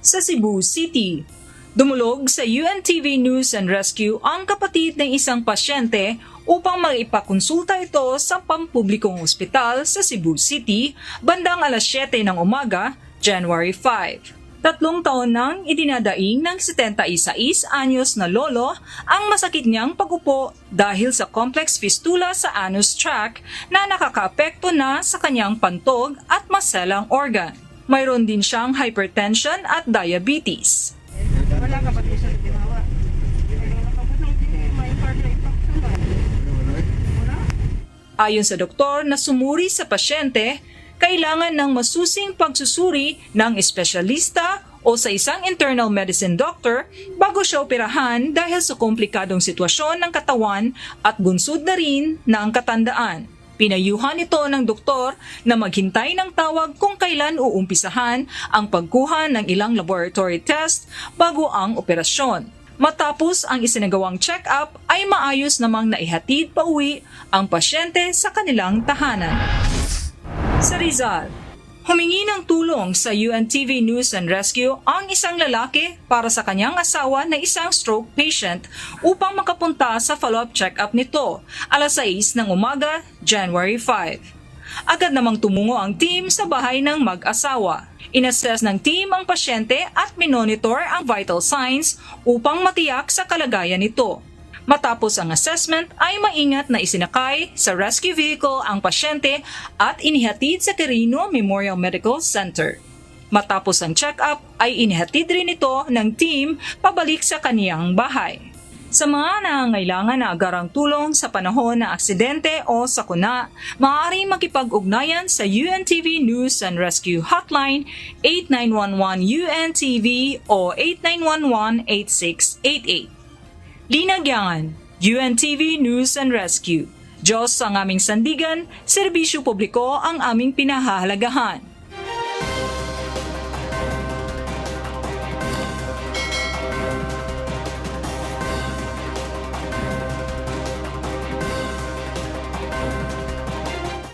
Sa Cebu City, dumulog sa UNTV News and Rescue ang kapatid ng isang pasyente upang maipakonsulta ito sa pampublikong ospital sa Cebu City bandang alas 7 ng umaga, January 5. 3 taon nang idinadaing ng 76 anyos na lolo ang masakit niyang pag-upo dahil sa complex fistula sa anus tract na nakakaapekto na sa kanyang pantog at maselang organ. Mayroon din siyang hypertension at diabetes. Wala ka ba sa tinawa? Ayon sa doktor na sumuri sa pasyente, kailangan ng masusing pagsusuri ng espesyalista o sa isang internal medicine doctor bago siya operahan dahil sa komplikadong sitwasyon ng katawan at bunsod na rin ng katandaan. Pinayuhan ito ng doktor na maghintay ng tawag kung kailan uumpisahan ang pagkuha ng ilang laboratory test bago ang operasyon. Matapos ang isinagawang check-up ay maayos namang naihatid pa uwi ang pasyente sa kanilang tahanan. Sa Rizal, humingi ng tulong sa UNTV News and Rescue ang isang lalaki para sa kanyang asawa na isang stroke patient upang makapunta sa follow-up check-up nito alas 6 ng umaga, January 5. Agad namang tumungo ang team sa bahay ng mag-asawa. Inassess ng team ang pasyente at minonitor ang vital signs upang matiyak sa kalagayan nito. Matapos ang assessment ay maingat na isinakay sa rescue vehicle ang pasyente at inihatid sa Quirino Memorial Medical Center. Matapos ang check-up ay inihatid rin ito ng team pabalik sa kaniyang bahay. Sa mga nangangailangan na agarang tulong sa panahon ng aksidente o sakuna, maaaring makipag-ugnayan sa UNTV News and Rescue Hotline 8911-UNTV o 8911-8688. Linagyangan, UNTV News and Rescue. Diyos ang aming sandigan, serbisyo publiko ang aming pinahahalagahan.